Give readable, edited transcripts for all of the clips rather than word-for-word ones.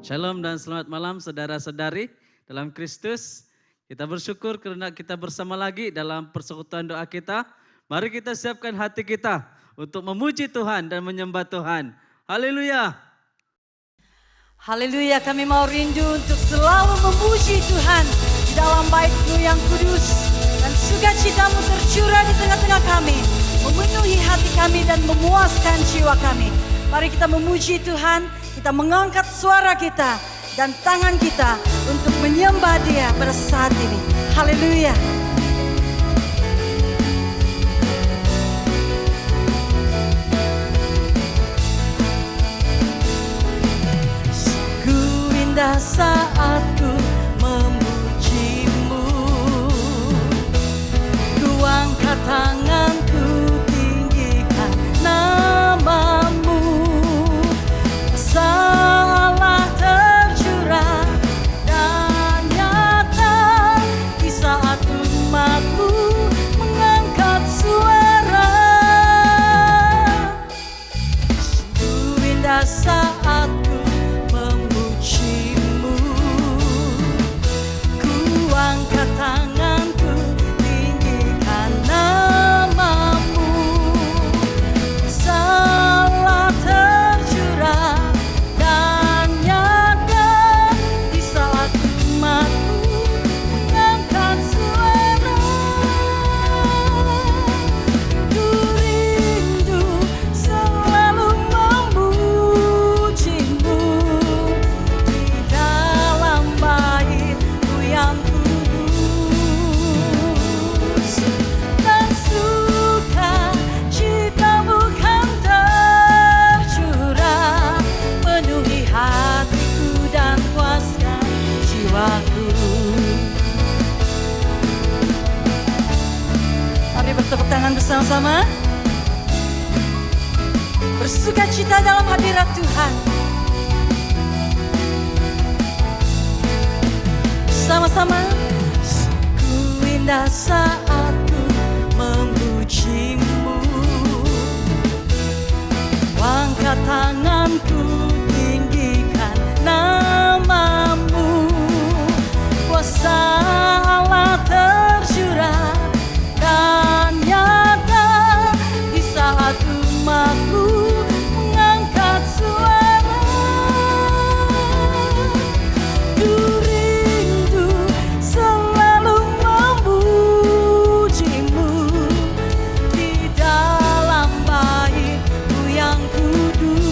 Shalom dan selamat malam saudara-saudari dalam Kristus. Kita bersyukur karena kita bersama lagi dalam persekutuan doa kita. Mari kita siapkan hati kita untuk memuji Tuhan dan menyembah Tuhan. Haleluya. Haleluya, kami mau rindu untuk selalu memuji Tuhan di dalam bait-Mu yang kudus. Dan sukacitamu tercurah di tengah-tengah kami, memenuhi hati kami dan memuaskan jiwa kami. Mari kita memuji Tuhan, kita mengangkat suara kita dan tangan kita untuk menyembah Dia pada saat ini. Haleluya. Sungguh indah saat ku memuji-Mu, ku angkat tanganku tinggikan nama-Mu. Salah tercurah dan nyata di saat umat-Mu mengangkat suara. Sungguh indah saat ku memuji-Mu, ku angkat tanganku tinggikan nama-Mu. Salah tercurah dan nyata di saat umat-Mu mengangkat suara. Ku rindu selalu memuji-Mu di dalam bait-Mu yang kudus. Dan sukacita-Mu kan tercurah, penuhi hatiku dan puaskan jiwaku. Mari bertepuk tangan bersama-sama. Bersukacita dalam hadirat Tuhan. Sama-sama. Sungguh indah saat ku memuji-Mu, ku angkat tanganku tinggikan nama-Mu. Kuasa Allah tercurah dan nyata di saat umat-Mu mengangkat suara. Ku rindu selalu memuji-Mu di dalam bait-Mu yang kudus.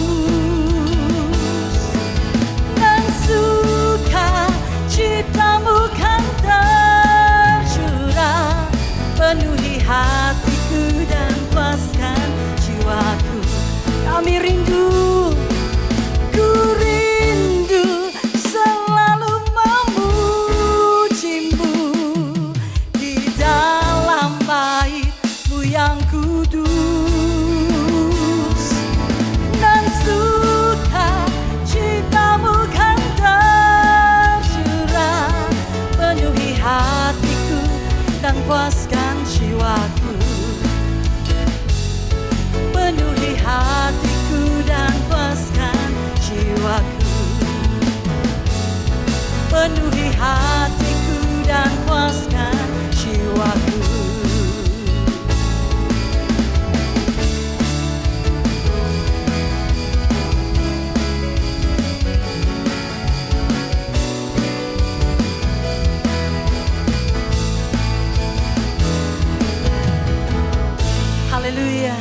Dan sukacita-Mu kan tercurah, penuhi hatiku dan puaskan jiwaku. Kami rindu, ku rindu selalu memuji-Mu di dalam bait-Mu yang kudus. Dan sukacita-Mu kan tercurah, penuhi hatiku dan puaskan jiwaku. Penuhi hatiku dan puaskan jiwaku. Penuhi hatiku dan puaskan jiwaku. Haleluya.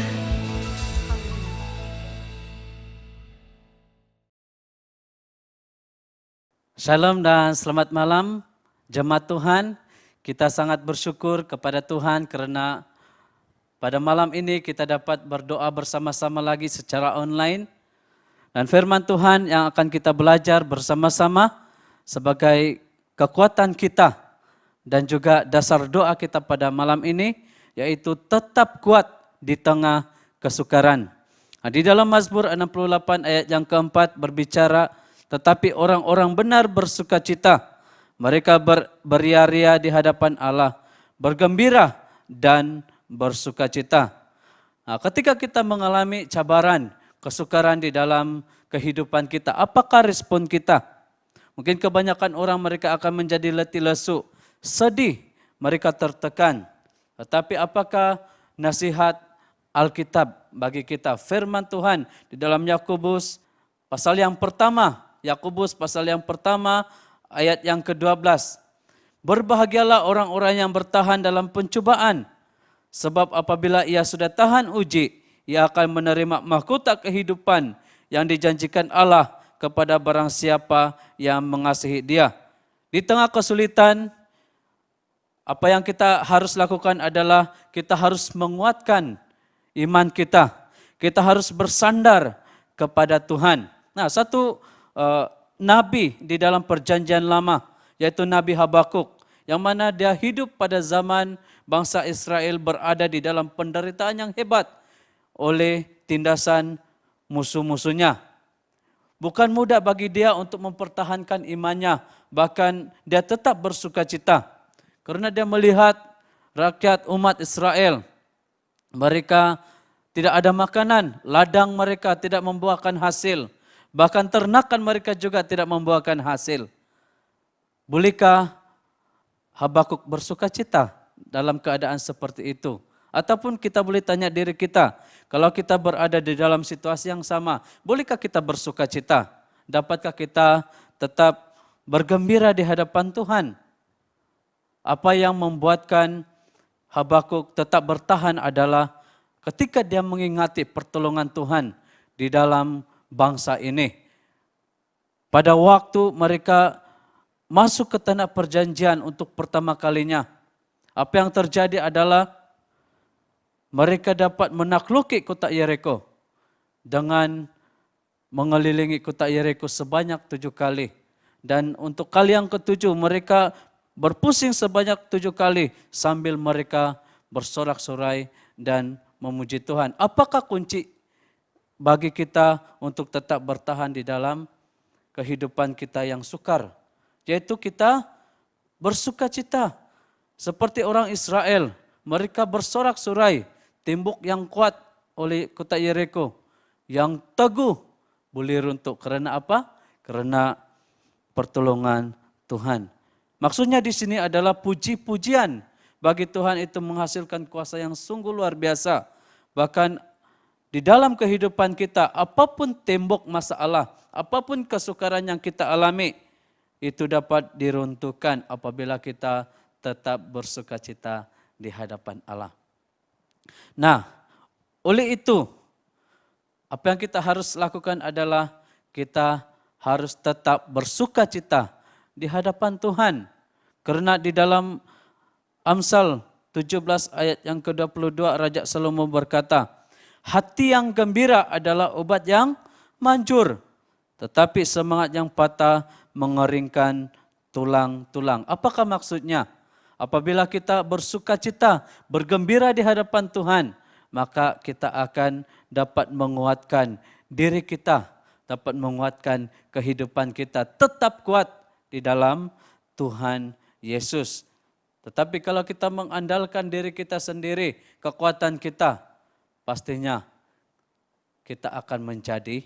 Shalom dan selamat malam jemaat Tuhan. Kita sangat bersyukur kepada Tuhan karena pada malam ini kita dapat berdoa bersama-sama lagi secara online. Dan firman Tuhan yang akan kita belajar bersama-sama sebagai kekuatan kita dan juga dasar doa kita pada malam ini, yaitu tetap kuat di tengah kesukaran. Nah, di dalam Mazmur 68 ayat yang keempat berbicara, tetapi orang-orang benar bersukacita, mereka beria-ria di hadapan Allah, bergembira dan bersukacita. Nah, ketika kita mengalami cabaran, kesukaran di dalam kehidupan kita, apakah respon kita? Mungkin kebanyakan orang mereka akan menjadi letih lesu, sedih, mereka tertekan. Tetapi apakah nasihat Alkitab bagi kita? Firman Tuhan di dalam Yakobus pasal yang pertama, Yakobus pasal yang pertama ayat yang ke-12. Berbahagialah orang-orang yang bertahan dalam pencobaan, sebab apabila ia sudah tahan uji, ia akan menerima mahkota kehidupan yang dijanjikan Allah kepada barang siapa yang mengasihi Dia. Di tengah kesulitan, apa yang kita harus lakukan adalah kita harus menguatkan iman kita. Kita harus bersandar kepada Tuhan. Nah, satu nabi di dalam perjanjian lama, yaitu Nabi Habakuk, yang mana dia hidup pada zaman bangsa Israel berada di dalam penderitaan yang hebat oleh tindasan musuh-musuhnya. Bukan mudah bagi dia untuk mempertahankan imannya, bahkan dia tetap bersuka cita. Karena dia melihat rakyat umat Israel, mereka tidak ada makanan, ladang mereka tidak membuahkan hasil, bahkan ternakan mereka juga tidak membuahkan hasil. Bolehkah Habakuk bersuka cita dalam keadaan seperti itu? Ataupun kita boleh tanya diri kita, kalau kita berada di dalam situasi yang sama, bolehkah kita bersuka cita? Dapatkah kita tetap bergembira di hadapan Tuhan? Apa yang membuatkan Habakuk tetap bertahan adalah ketika dia mengingati pertolongan Tuhan di dalam bangsa ini. Pada waktu mereka masuk ke tanah perjanjian untuk pertama kalinya, apa yang terjadi adalah mereka dapat menakluki kota Yeriko dengan mengelilingi kota Yeriko sebanyak 7 kali. Dan untuk kali yang ke-7 mereka berpusing sebanyak 7 kali sambil mereka bersorak-sorai dan memuji Tuhan. Apakah kunci bagi kita untuk tetap bertahan di dalam kehidupan kita yang sukar? Yaitu kita bersuka cita. Seperti orang Israel, mereka bersorak-sorai, tembok yang kuat oleh kota Yeriko, yang teguh boleh runtuh. Karena apa? Karena pertolongan Tuhan. Maksudnya di sini adalah puji-pujian bagi Tuhan itu menghasilkan kuasa yang sungguh luar biasa. Bahkan di dalam kehidupan kita, apapun tembok masalah, apapun kesukaran yang kita alami, itu dapat diruntuhkan apabila kita tetap bersuka cita di hadapan Allah. Nah, oleh itu, apa yang kita harus lakukan adalah kita harus tetap bersuka cita di hadapan Tuhan. Karena di dalam Amsal 17 ayat yang ke-22 Raja Salomo berkata, hati yang gembira adalah obat yang manjur, tetapi semangat yang patah mengeringkan tulang-tulang. Apakah maksudnya? Apabila kita bersuka cita, bergembira di hadapan Tuhan, maka kita akan dapat menguatkan diri kita, dapat menguatkan kehidupan kita, tetap kuat di dalam Tuhan Yesus. Tetapi kalau kita mengandalkan diri kita sendiri, kekuatan kita, pastinya kita akan menjadi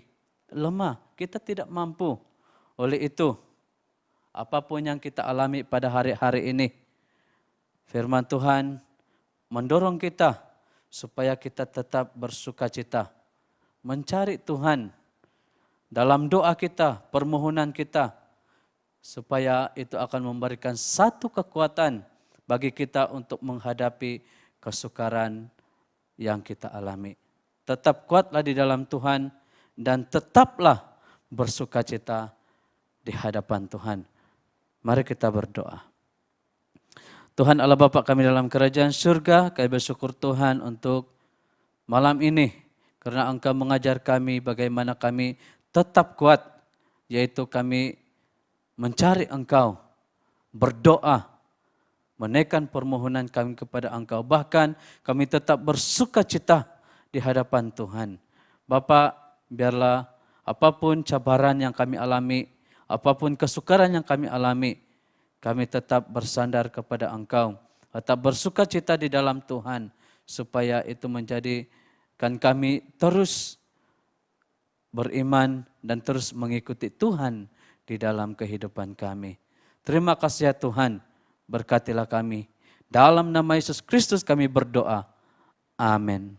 lemah. Kita tidak mampu. Oleh itu, apapun yang kita alami pada hari-hari ini, firman Tuhan mendorong kita supaya kita tetap bersuka cita, mencari Tuhan dalam doa kita, permohonan kita, supaya itu akan memberikan satu kekuatan bagi kita untuk menghadapi kesukaran yang kita alami. Tetap kuatlah di dalam Tuhan dan tetaplah bersuka cita di hadapan Tuhan. Mari kita berdoa. Tuhan Allah Bapa kami dalam kerajaan surga, kami bersyukur Tuhan untuk malam ini. Karena Engkau mengajar kami bagaimana kami tetap kuat, yaitu kami mencari Engkau, berdoa, menaikkan permohonan kami kepada Engkau. Bahkan kami tetap bersuka cita di hadapan Tuhan. Bapa, biarlah apapun cabaran yang kami alami, apapun kesukaran yang kami alami, kami tetap bersandar kepada Engkau. Tetap bersuka cita di dalam Tuhan, supaya itu menjadikan kami terus beriman dan terus mengikuti Tuhan di dalam kehidupan kami. Terima kasih ya Tuhan, berkatilah kami. Dalam nama Yesus Kristus kami berdoa. Amin.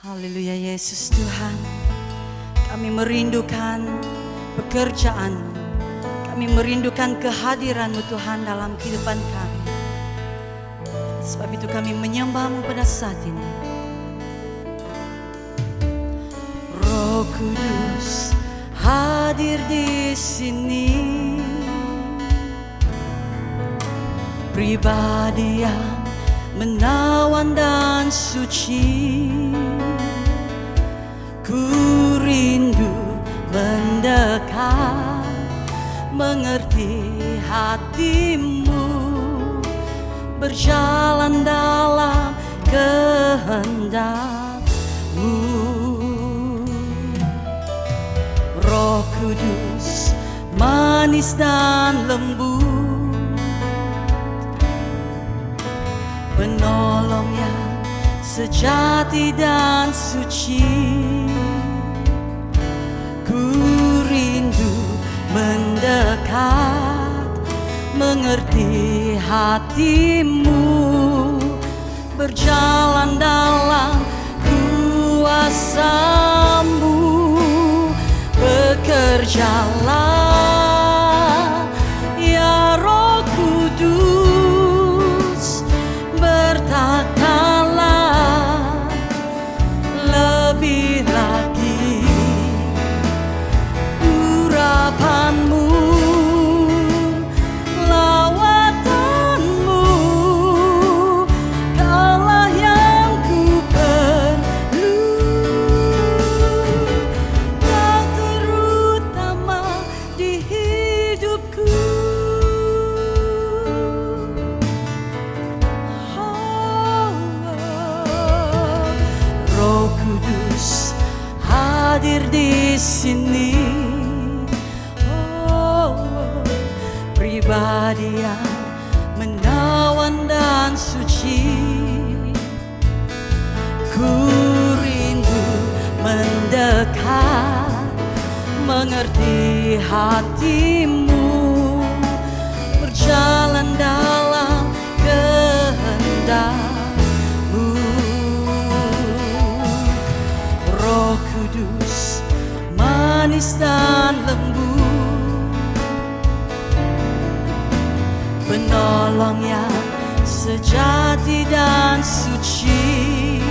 Haleluya Yesus Tuhan. Kami merindukan pekerjaan-Mu. Kami merindukan kehadiran-Mu Tuhan dalam kehidupan kami. Sebab itu kami menyembah-Mu pada saat ini. Roh Kudus hadir di sini. Pribadi yang menawan dan suci. Ku rindu mendekat, mengerti hati-Mu, berjalan dalam kehendak-Mu. Roh Kudus manis dan lembut, penolong yang sejati dan suci. Ku rindu mendekat, mengerti hati-Mu, berjalan dalam kuasa-Mu. Bekerjalah ya Roh Kudus, bertatalah lebih lagi urapan-Mu, lawatanmu, Kaulah yang ku perlu, Kau terutama di hidupku. Roh Kudus hadir di sini. Pribadi yang menawan dan suci. Ku rindu mendekat, mengerti hati-Mu, berjalan dalam kehendak-Mu. Roh Kudus manis dan lembut, penolong yang sejati dan suci.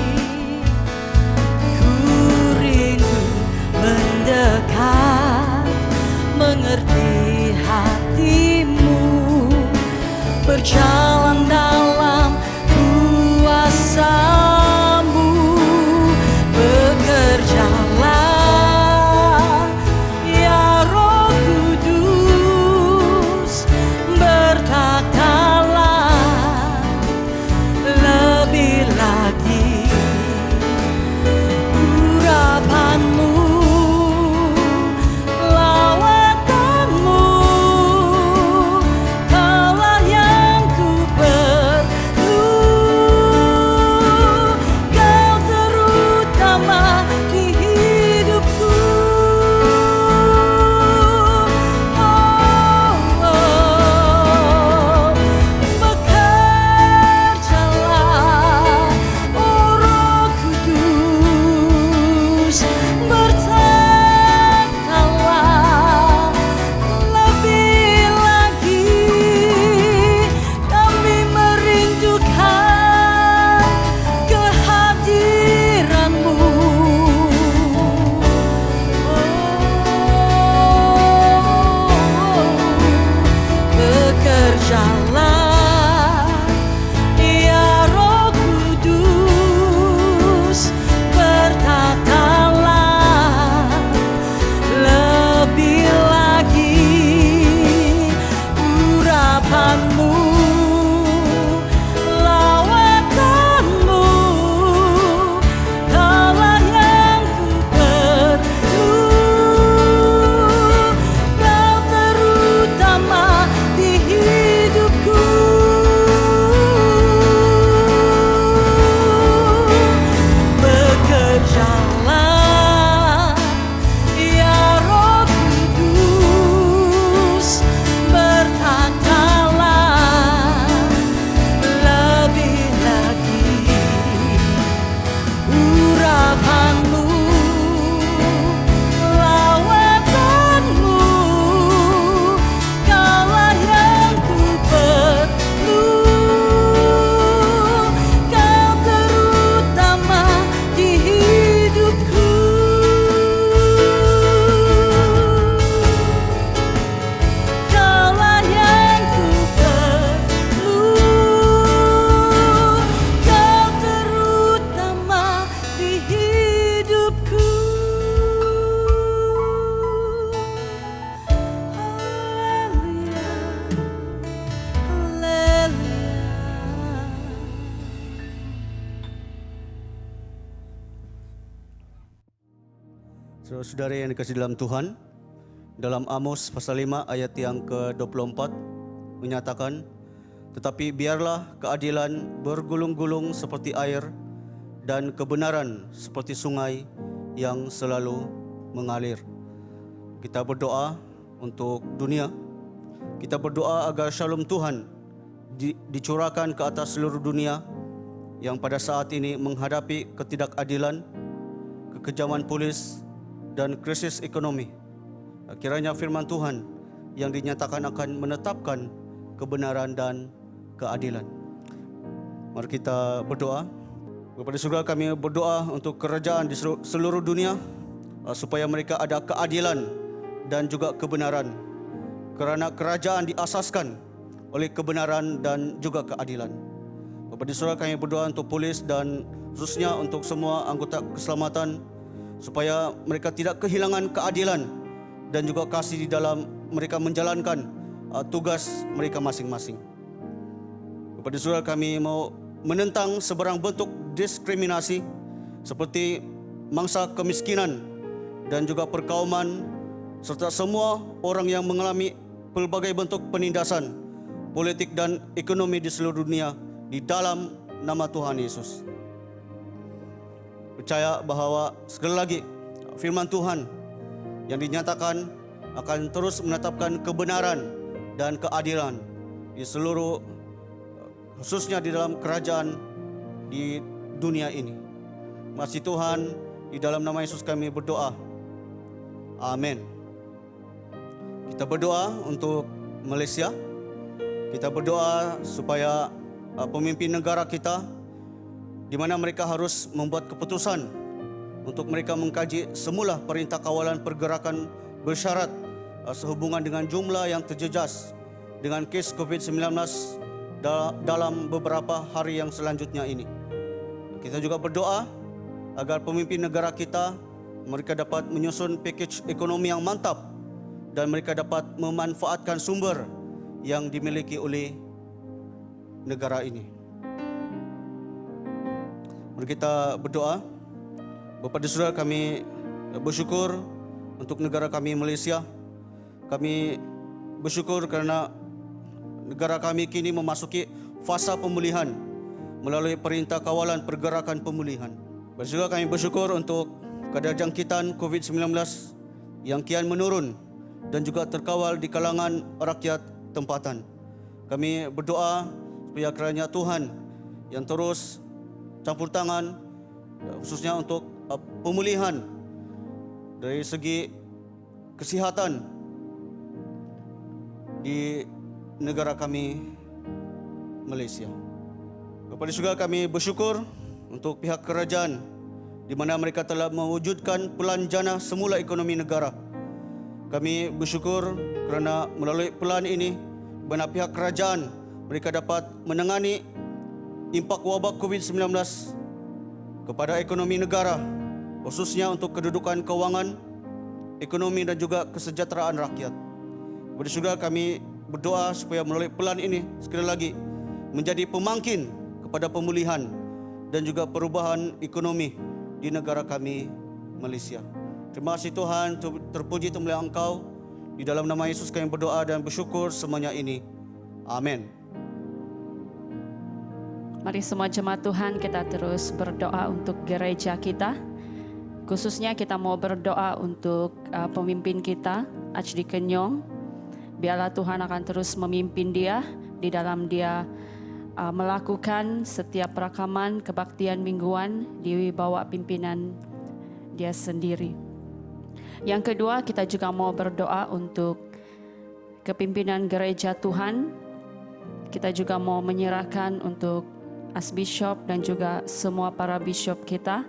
Ku rindu mendekat, mengerti hati-Mu, berjalan dalam kuasa-Mu. Bekerjalah ya Roh Kudus, bertatalah lebih lagi urapan-Mu, lawatanmu, Kaulah yang ku perlu. Saudara yang dikasihi dalam Tuhan, dalam Amos pasal 5 ayat yang ke-24 menyatakan, tetapi biarlah keadilan bergulung-gulung seperti air dan kebenaran seperti sungai yang selalu mengalir. Kita berdoa untuk dunia. Kita berdoa agar shalom Tuhan dicurahkan ke atas seluruh dunia yang pada saat ini menghadapi ketidakadilan, kekejaman polis, dan krisis ekonomi. Kiranya firman Tuhan yang dinyatakan akan menetapkan kebenaran dan keadilan. Mari kita berdoa. Kepada surga kami berdoa untuk kerajaan di seluruh dunia, supaya mereka ada keadilan dan juga kebenaran. Kerana kerajaan diasaskan oleh kebenaran dan juga keadilan. Bapa di surga kami berdoa untuk polis dan khususnya untuk semua anggota keselamatan, supaya mereka tidak kehilangan keadilan dan juga kasih di dalam mereka menjalankan tugas mereka masing-masing. Bapa di surga kami mau menentang sebarang bentuk diskriminasi seperti mangsa kemiskinan dan juga perkauman, serta semua orang yang mengalami pelbagai bentuk penindasan politik dan ekonomi di seluruh dunia di dalam nama Tuhan Yesus. Percaya bahawa sekali lagi firman Tuhan yang dinyatakan akan terus menetapkan kebenaran dan keadilan di seluruh, khususnya di dalam kerajaan di dunia ini. Masih Tuhan, di dalam nama Yesus kami berdoa. Amin. Kita berdoa untuk Malaysia. Kita berdoa supaya pemimpin negara kita, di mana mereka harus membuat keputusan untuk mereka mengkaji semula perintah kawalan pergerakan bersyarat sehubungan dengan jumlah yang terjejas dengan kes COVID-19 dalam beberapa hari yang selanjutnya ini. Kita juga berdoa agar pemimpin negara kita, mereka dapat menyusun pakej ekonomi yang mantap dan mereka dapat memanfaatkan sumber yang dimiliki oleh negara ini. Mari kita berdoa. Bapa di surga, kami bersyukur untuk negara kami Malaysia. Kami bersyukur kerana negara kami kini memasuki fasa pemulihan melalui perintah kawalan pergerakan pemulihan. Juga kami bersyukur untuk kadar jangkitan COVID-19 yang kian menurun dan juga terkawal di kalangan rakyat tempatan. Kami berdoa supaya kerajaan Tuhan yang terus campur tangan, khususnya untuk pemulihan dari segi kesihatan di negara kami Malaysia. Kepada surga kami bersyukur untuk pihak kerajaan di mana mereka telah mewujudkan pelan jana semula ekonomi negara. Kami bersyukur kerana melalui pelan ini, mana pihak kerajaan mereka dapat menangani impak wabak COVID-19 kepada ekonomi negara, khususnya untuk kedudukan kewangan, ekonomi dan juga kesejahteraan rakyat. Kepada surga kami berdoa supaya melalui pelan ini sekali lagi menjadi pemangkin kepada pemulihan dan juga perubahan ekonomi di negara kami Malaysia. Terima kasih Tuhan, terpuji temuliaa Engkau. Di dalam nama Yesus kami berdoa dan bersyukur semuanya ini. Amin. Mari semua jemaat Tuhan kita terus berdoa untuk gereja kita. Khususnya kita mau berdoa untuk pemimpin kita, Archdeacon Yong. Biarlah Tuhan akan terus memimpin dia di dalam dia melakukan setiap rakaman kebaktian mingguan di bawah pimpinan dia sendiri. Yang kedua, kita juga mau berdoa untuk kepimpinan gereja Tuhan. Kita juga mau menyerahkan untuk Archbishop dan juga semua para bishop kita.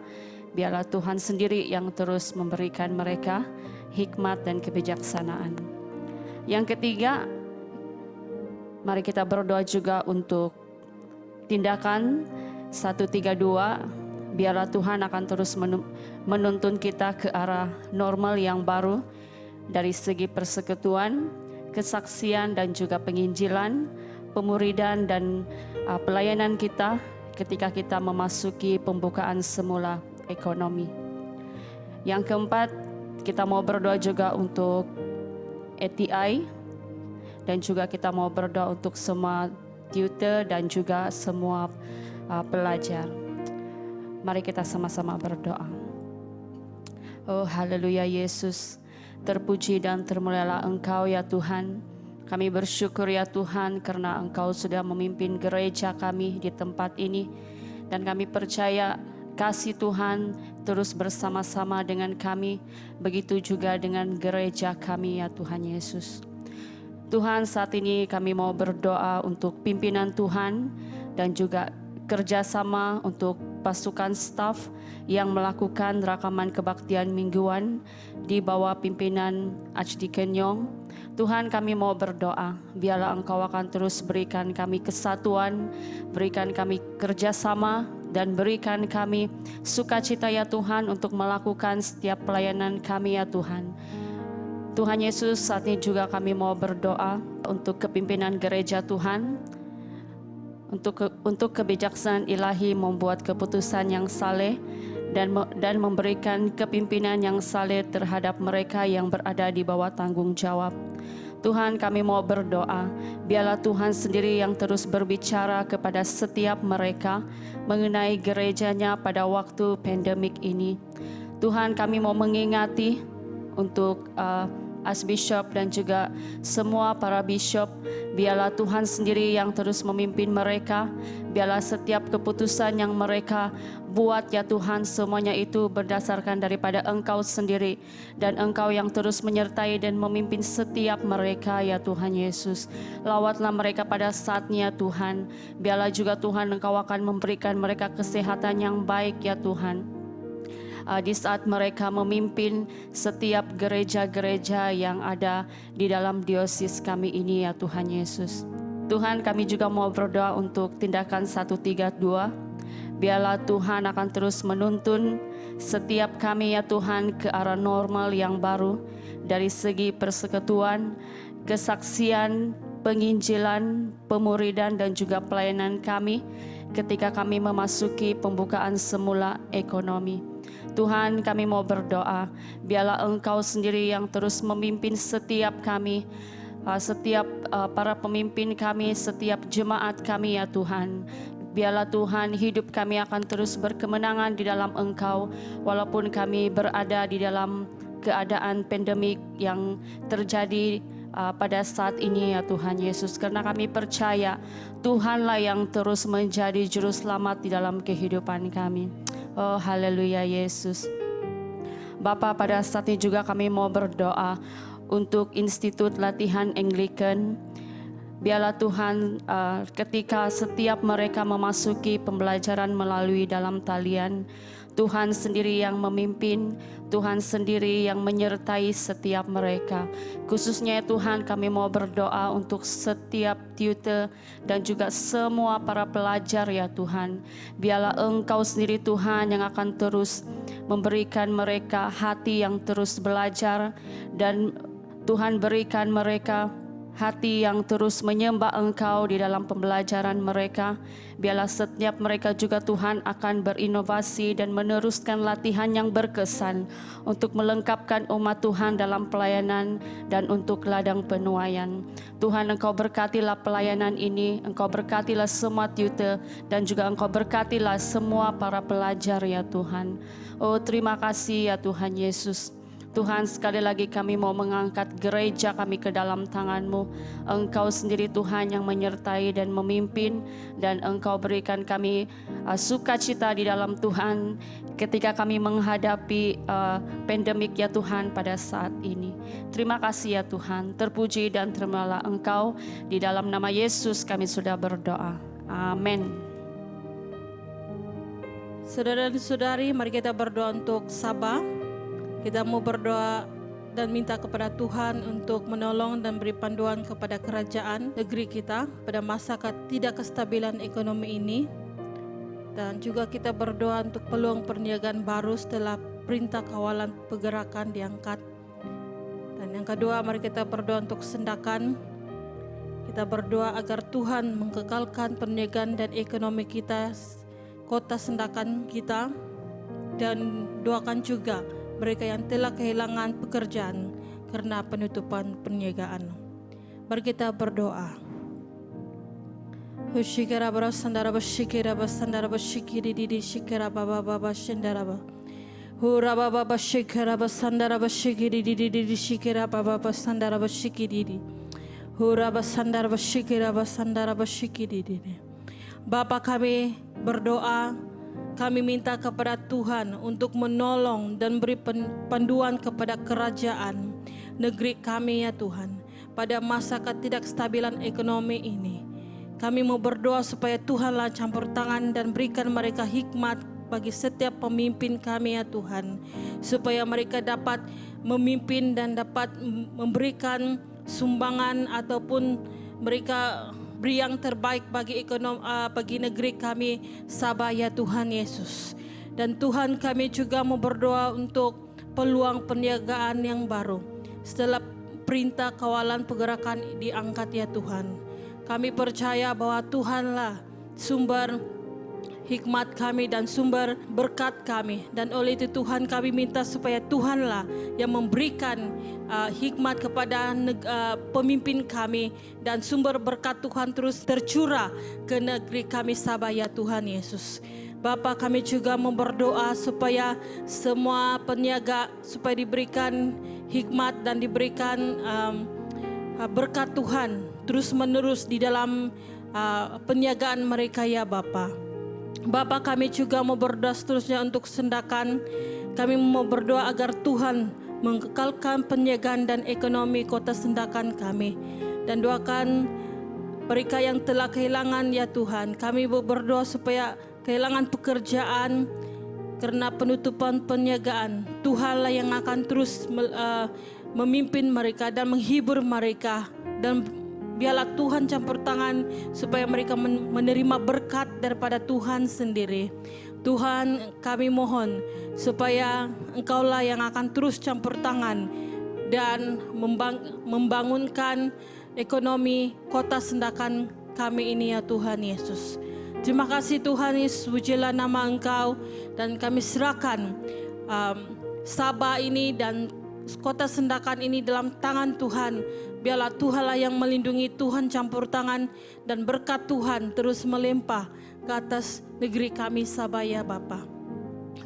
Biarlah Tuhan sendiri yang terus memberikan mereka hikmat dan kebijaksanaan. Yang ketiga, mari kita berdoa juga untuk tindakan 132. Biarlah Tuhan akan terus menuntun kita ke arah normal yang baru dari segi persekutuan, kesaksian dan juga penginjilan, pemuridan dan pelayanan kita ketika kita memasuki pembukaan semula ekonomi. Yang keempat, kita mau berdoa juga untuk ATI, dan juga kita mau berdoa untuk semua tutor dan juga semua pelajar. Mari kita sama-sama berdoa. Oh haleluya Yesus, terpuji dan termulialah Engkau ya Tuhan. Kami bersyukur ya Tuhan karena Engkau sudah memimpin gereja kami di tempat ini. Dan kami percaya kasih Tuhan terus bersama-sama dengan kami. Begitu juga dengan gereja kami ya Tuhan Yesus. Tuhan, saat ini kami mau berdoa untuk pimpinan Tuhan dan juga kerjasama untuk pasukan staf yang melakukan rakaman kebaktian mingguan di bawah pimpinan Archdeacon Yong. Tuhan, kami mau berdoa, biarlah Engkau akan terus berikan kami kesatuan, berikan kami kerjasama, dan berikan kami sukacita ya Tuhan untuk melakukan setiap pelayanan kami ya Tuhan. Tuhan Yesus, saat ini juga kami mau berdoa untuk kepimpinan gereja Tuhan, untuk kebijaksanaan ilahi membuat keputusan yang saleh dan memberikan kepimpinan yang saleh terhadap mereka yang berada di bawah tanggung jawab. Tuhan, kami mau berdoa, biarlah Tuhan sendiri yang terus berbicara kepada setiap mereka mengenai gerejanya pada waktu pandemik ini. Tuhan, kami mau mengingati untuk Archbishop dan juga semua para bishop, biarlah Tuhan sendiri yang terus memimpin mereka. Biarlah setiap keputusan yang mereka buat ya Tuhan, semuanya itu berdasarkan daripada Engkau sendiri. Dan Engkau yang terus menyertai dan memimpin setiap mereka ya Tuhan Yesus. Lawatlah mereka pada saatnya Tuhan. Biarlah juga Tuhan Engkau akan memberikan mereka kesehatan yang baik ya Tuhan. Di saat mereka memimpin setiap gereja-gereja yang ada di dalam diosis kami ini ya Tuhan Yesus. Tuhan, kami juga mau berdoa untuk tindakan 132. Biarlah Tuhan akan terus menuntun setiap kami ya Tuhan ke arah normal yang baru dari segi persekutuan, kesaksian, penginjilan, pemuridan dan juga pelayanan kami ketika kami memasuki pembukaan semula ekonomi. Tuhan, kami mau berdoa, biarlah Engkau sendiri yang terus memimpin setiap kami, setiap para pemimpin kami, setiap jemaat kami ya Tuhan. Biarlah Tuhan hidup kami akan terus berkemenangan di dalam Engkau, walaupun kami berada di dalam keadaan pandemik yang terjadi pada saat ini ya Tuhan Yesus. Karena kami percaya Tuhanlah yang terus menjadi juru selamat di dalam kehidupan kami. Oh haleluya Yesus. Bapa, pada saat ini juga kami mau berdoa untuk Institut Latihan Anglikan. Biarlah Tuhan ketika setiap mereka memasuki pembelajaran melalui dalam talian, Tuhan sendiri yang memimpin, Tuhan sendiri yang menyertai setiap mereka. Khususnya Tuhan, kami mau berdoa untuk setiap tutor dan juga semua para pelajar ya Tuhan. Biarlah Engkau sendiri Tuhan yang akan terus memberikan mereka hati yang terus belajar, dan Tuhan berikan mereka hati yang terus menyembah Engkau di dalam pembelajaran mereka. Biarlah setiap mereka juga Tuhan akan berinovasi dan meneruskan latihan yang berkesan untuk melengkapkan umat Tuhan dalam pelayanan dan untuk ladang penuaian. Tuhan, Engkau berkatilah pelayanan ini, Engkau berkatilah semua tutor dan juga Engkau berkatilah semua para pelajar ya Tuhan. Oh terima kasih ya Tuhan Yesus. Tuhan, sekali lagi kami mau mengangkat gereja kami ke dalam tangan-Mu. Engkau sendiri Tuhan yang menyertai dan memimpin, dan Engkau berikan kami sukacita di dalam Tuhan ketika kami menghadapi pandemik ya Tuhan pada saat ini. Terima kasih ya Tuhan, terpuji dan termulialah Engkau. Di dalam nama Yesus kami sudah berdoa. Amin. Saudara dan saudari, mari kita berdoa untuk Sabah. Kita mau berdoa dan minta kepada Tuhan untuk menolong dan beri panduan kepada kerajaan negeri kita pada masa tidak kestabilan ekonomi ini. Dan juga kita berdoa untuk peluang perniagaan baru setelah perintah kawalan pergerakan diangkat. Dan yang kedua, mari kita berdoa untuk Sendakan. Kita berdoa agar Tuhan mengekalkan perniagaan dan ekonomi kita, kota Sendakan kita. Dan doakan juga mereka yang telah kehilangan pekerjaan karena penutupan perniagaan. Mari kita berdoa. Shikara barasandara bashikira basandara bashikiri didi shikara baba baba shandaraba. Hura baba bashikara basandara bashikiri didi shikira baba basandara bashikiri didi. Hura basandara bashikira basandara bashikiri didi. Bapa, kami berdoa, kami minta kepada Tuhan untuk menolong dan beri panduan kepada kerajaan negeri kami ya Tuhan. Pada masa ketidakstabilan ekonomi ini, kami mau berdoa supaya Tuhanlah campur tangan dan berikan mereka hikmat bagi setiap pemimpin kami ya Tuhan. Supaya mereka dapat memimpin dan dapat memberikan sumbangan ataupun mereka beri yang terbaik bagi bagi negeri kami Sabah ya Tuhan Yesus. Dan Tuhan, kami juga mau berdoa untuk peluang perniagaan yang baru. Setelah perintah kawalan pergerakan diangkat ya Tuhan, kami percaya bahwa Tuhanlah sumber hikmat kami dan sumber berkat kami. Dan oleh itu Tuhan, kami minta supaya Tuhanlah yang memberikan hikmat kepada pemimpin kami, dan sumber berkat Tuhan terus tercurah ke negeri kami Sabah ya Tuhan Yesus. Bapa, kami juga mau berdoa supaya semua peniaga supaya diberikan hikmat dan diberikan berkat Tuhan terus menerus di dalam penyagaan mereka ya Bapa. Bapa, kami juga mau berdoa seterusnya untuk Sendakan. Kami mau berdoa agar Tuhan mengekalkan penjagaan dan ekonomi kota Sendakan kami. Dan doakan mereka yang telah kehilangan ya Tuhan. Kami berdoa supaya kehilangan pekerjaan karena penutupan penjagaan, Tuhanlah yang akan terus memimpin mereka dan menghibur mereka. Dan biarlah Tuhan campur tangan supaya mereka menerima berkat daripada Tuhan sendiri. Tuhan, kami mohon supaya Engkaulah yang akan terus campur tangan dan membangunkan ekonomi kota Sendakan kami ini ya Tuhan Yesus. Terima kasih Tuhan Yesus, pujilah nama Engkau, dan kami serahkan Sabah ini dan kota Sendakan ini dalam tangan Tuhan. Biarlah Tuhanlah yang melindungi, Tuhan campur tangan, dan berkat Tuhan terus melimpah ke atas negeri kami Sabah ya Bapa.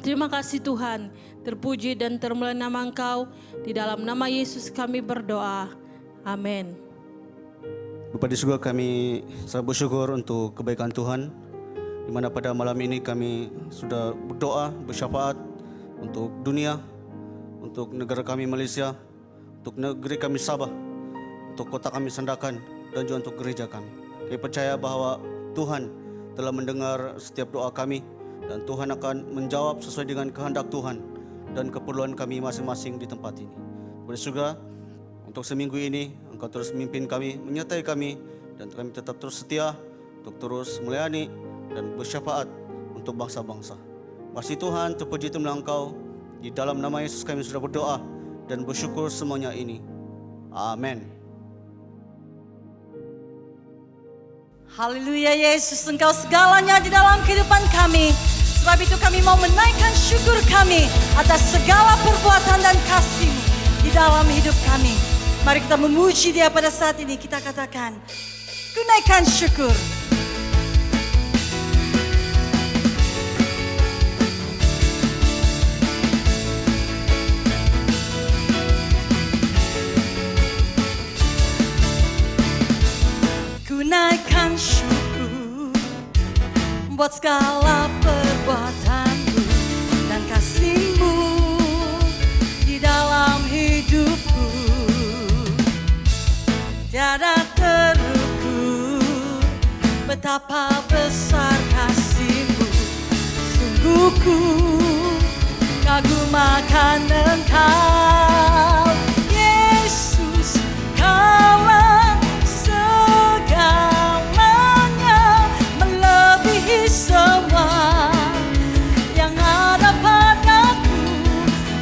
Terima kasih Tuhan, terpuji dan termulia nama Engkau. Di dalam nama Yesus kami berdoa. Amin. Bapa di surga, kami sangat bersyukur untuk kebaikan Tuhan, di mana pada malam ini kami sudah berdoa, bersyafaat untuk dunia, untuk negara kami Malaysia, untuk negeri kami Sabah, untuk kota kami Sendakan, dan juga untuk gereja kami. Kami percaya bahwa Tuhan telah mendengar setiap doa kami, dan Tuhan akan menjawab sesuai dengan kehendak Tuhan dan keperluan kami masing-masing di tempat ini. Bapa di surga, untuk seminggu ini Engkau terus memimpin kami, menyertai kami, dan kami tetap terus setia untuk terus melayani dan bersyafaat untuk bangsa-bangsa. Pasti Tuhan, terpuji temulah Engkau. Di dalam nama Yesus kami sudah berdoa dan bersyukur semuanya ini. Amin. Haleluya Yesus, Engkau segalanya di dalam kehidupan kami. Sebab itu kami mau menaikkan syukur kami atas segala perbuatan dan kasih-Mu di dalam hidup kami. Mari kita memuji Dia pada saat ini. Kita katakan, ku naikkan syukur. Ku naikkan syukur buat segala perbuatan-Mu dan kasih-Mu di dalam hidupku. Tiada terukur betapa besar kasih-Mu. Sungguh ku kagum akan Engkau, Yesus, Kaulah segalanya, melebihi semua yang ada padaku.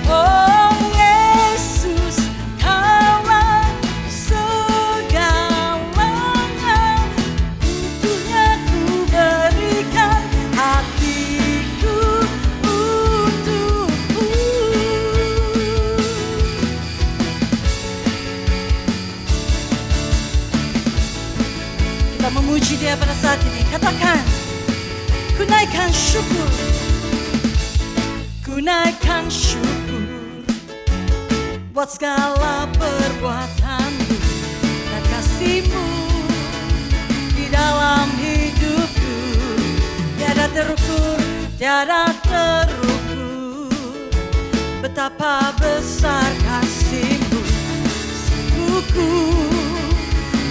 Oh Yesus, Kaulah segalanya, untuknya ku berikan hatiku untukmu. naikkan syukur, ku naikkan syukur buat segala perbuatanmu dan kasihmu di dalam hidupku. Tiada terukur, tiada terukur, betapa besar kasihmu. Sungguh ku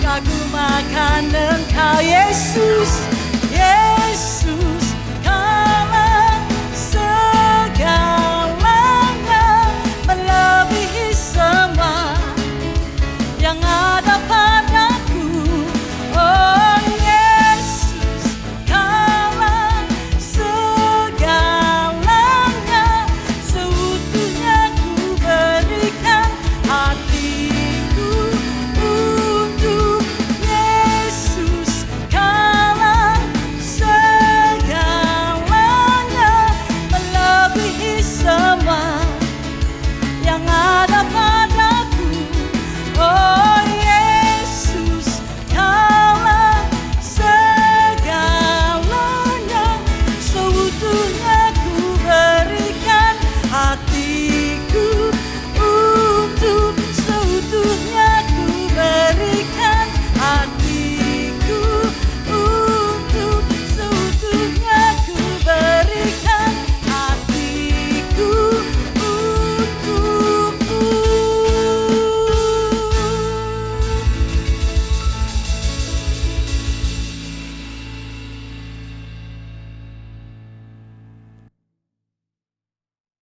kagum akan Engkau Yesus.